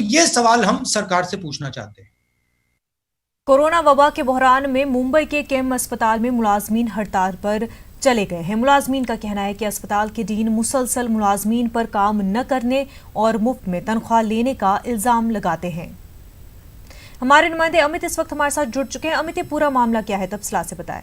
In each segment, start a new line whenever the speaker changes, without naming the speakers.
तो ये सवाल हम सरकार से पूछना चाहते हैं।
कोरोना वबा के बहरान में मुंबई के केम अस्पताल में मुलाजमीन हड़ताल पर चले गए हैं। मुलाजमीन का कहना है कि अस्पताल के डीन मुसलसल मुलाजमीन पर काम न करने और मुफ्त में तनख्वाह लेने का इल्जाम लगाते हैं। हमारे नुमाइंदे अमित इस वक्त हमारे साथ जुड़ चुके हैं। अमित, ये पूरा मामला क्या है, तफसीलात से बताएं।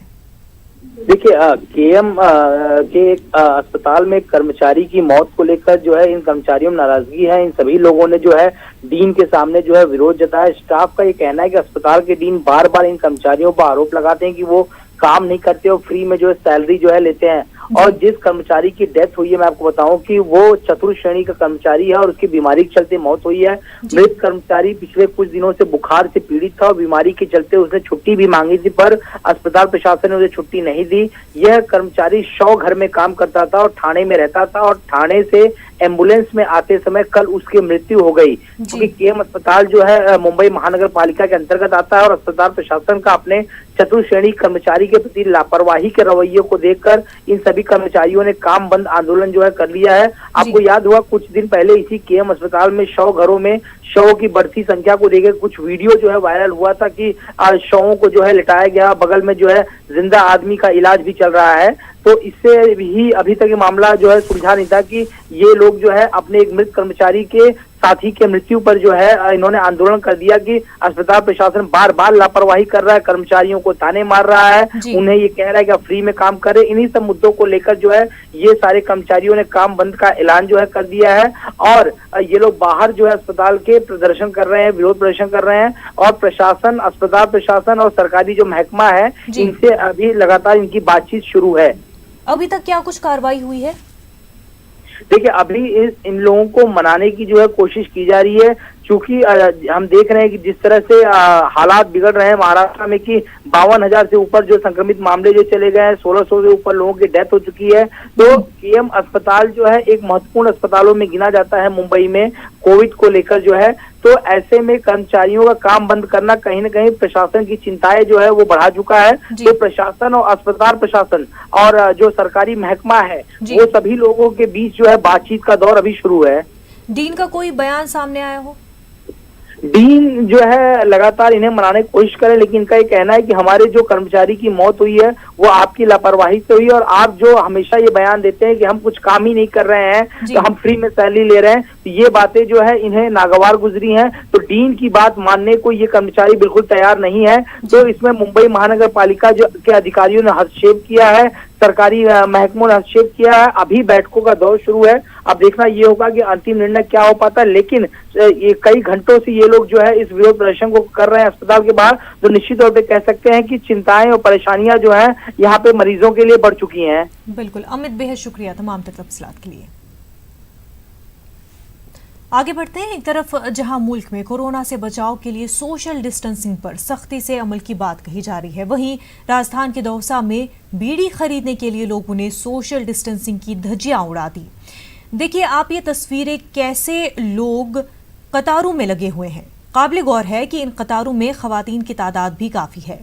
देखिए, केएम के अस्पताल में कर्मचारी की मौत को लेकर जो है इन कर्मचारियों में नाराजगी है। इन सभी लोगों ने जो है डीन के सामने जो है विरोध जताया। स्टाफ का ये कहना है कि अस्पताल के डीन बार बार इन कर्मचारियों पर आरोप लगाते हैं कि वो काम नहीं करते और फ्री में जो है सैलरी जो है लेते हैं। और जिस कर्मचारी की डेथ हुई है, मैं आपको बताऊं कि वो चतुर्थ श्रेणी का कर्मचारी है और उसकी बीमारी के चलते मौत हुई है। मृत कर्मचारी पिछले कुछ दिनों से बुखार से पीड़ित था और बीमारी के चलते उसने छुट्टी भी मांगी थी, पर अस्पताल प्रशासन ने उसे छुट्टी नहीं दी। यह कर्मचारी 100 घर में काम करता था और थाने में रहता था और थाने से एम्बुलेंस में आते समय कल उसकी मृत्यु हो गई। क्योंकि केएम अस्पताल जो है मुंबई महानगर पालिका के अंतर्गत आता है और अस्पताल प्रशासन का अपने चतुर्थ श्रेणी कर्मचारी के प्रति लापरवाही के रवैये को देखकर इन सभी कर्मचारियों ने काम बंद आंदोलन जो है कर लिया है। आपको याद हुआ कुछ दिन पहले इसी केएम अस्पताल में 100 घरों में शवों की बढ़ती संख्या को लेकर कुछ वीडियो जो है वायरल हुआ था कि शवों को जो है लिटाया गया, बगल में जो है जिंदा आदमी का इलाज भी चल रहा है। तो इससे भी अभी तक ये मामला जो है सुलझा नहीं था कि ये लोग जो है अपने एक मृत कर्मचारी के साथी के मृत्यु पर जो है इन्होंने आंदोलन कर दिया कि अस्पताल प्रशासन बार बार लापरवाही कर रहा है, कर्मचारियों को ताने मार रहा है, उन्हें ये कह रहा है कि आप फ्री में काम करें। इन्हीं सब मुद्दों को लेकर जो है ये सारे कर्मचारियों ने काम बंद का ऐलान जो है कर दिया है और ये लोग बाहर जो है अस्पताल के प्रदर्शन कर रहे हैं, विरोध प्रदर्शन कर रहे हैं और प्रशासन, अस्पताल प्रशासन और सरकारी जो महकमा है इनसे अभी लगातार इनकी बातचीत शुरू है।
अभी तक क्या कुछ कार्रवाई हुई है?
देखिए, अभी इन लोगों को मनाने की जो है कोशिश की जा रही है, क्योंकि हम देख रहे हैं कि जिस तरह से हालात बिगड़ रहे हैं महाराष्ट्र में कि 52,000 से ऊपर जो संक्रमित मामले जो चले गए हैं, 1600 से ऊपर लोगों की डेथ हो चुकी है। तो केएम अस्पताल जो है एक महत्वपूर्ण अस्पतालों में गिना जाता है मुंबई में कोविड को लेकर जो है। तो ऐसे में कर्मचारियों का काम बंद करना कहीं न कहीं प्रशासन की चिंताएं जो है वो बढ़ा चुका है। तो प्रशासन और अस्पताल प्रशासन और जो सरकारी महकमा है वो सभी लोगों के बीच जो है बातचीत का दौर अभी शुरू है।
डीन का कोई बयान सामने आया हो?
डीन जो है लगातार इन्हें मनाने की कोशिश करे, लेकिन इनका ये कहना है कि हमारे जो कर्मचारी की मौत हुई है वो आपकी लापरवाही से हुई और आप जो हमेशा ये बयान देते हैं कि हम कुछ काम ही नहीं कर रहे हैं, तो हम फ्री में सैलरी ले रहे हैं, तो ये बातें जो है इन्हें नागवार गुजरी हैं। तो डीन की बात मानने को ये कर्मचारी बिल्कुल तैयार नहीं है। तो इसमें मुंबई महानगर पालिका जो के अधिकारियों ने हस्तक्षेप किया है, सरकारी महकमों ने हस्तक्षेप किया है। अभी बैठकों का दौर शुरू है। अब देखना ये होगा कि अंतिम निर्णय क्या हो पाता है, लेकिन ये कई घंटों से ये लोग जो है इस विरोध प्रदर्शन को कर रहे हैं अस्पताल के बाहर, तो निश्चित तौर पे कह सकते हैं कि चिंताएं और परेशानियां जो है यहाँ पे मरीजों के लिए बढ़ चुकी हैं।
बिल्कुल अमित, बेहद शुक्रिया तमाम तफसीलात के लिए। आगे बढ़ते हैं। एक तरफ जहां मुल्क में कोरोना से बचाव के लिए सोशल डिस्टेंसिंग पर सख्ती से अमल की बात कही जा रही है, वहीं राजस्थान के दौसा में बीड़ी खरीदने के लिए लोगों ने सोशल डिस्टेंसिंग की धज्जियां उड़ा दी। देखिए आप ये तस्वीरें, कैसे लोग कतारों में लगे हुए हैं। काबिल गौर है कि इन कतारों में खवातीन की तादाद भी काफ़ी है।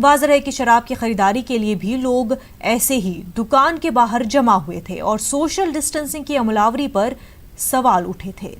वाज़ेह है कि शराब की खरीदारी के लिए भी लोग ऐसे ही दुकान के बाहर जमा हुए थे और सोशल डिस्टेंसिंग की अमलावरी पर सवाल उठे थे।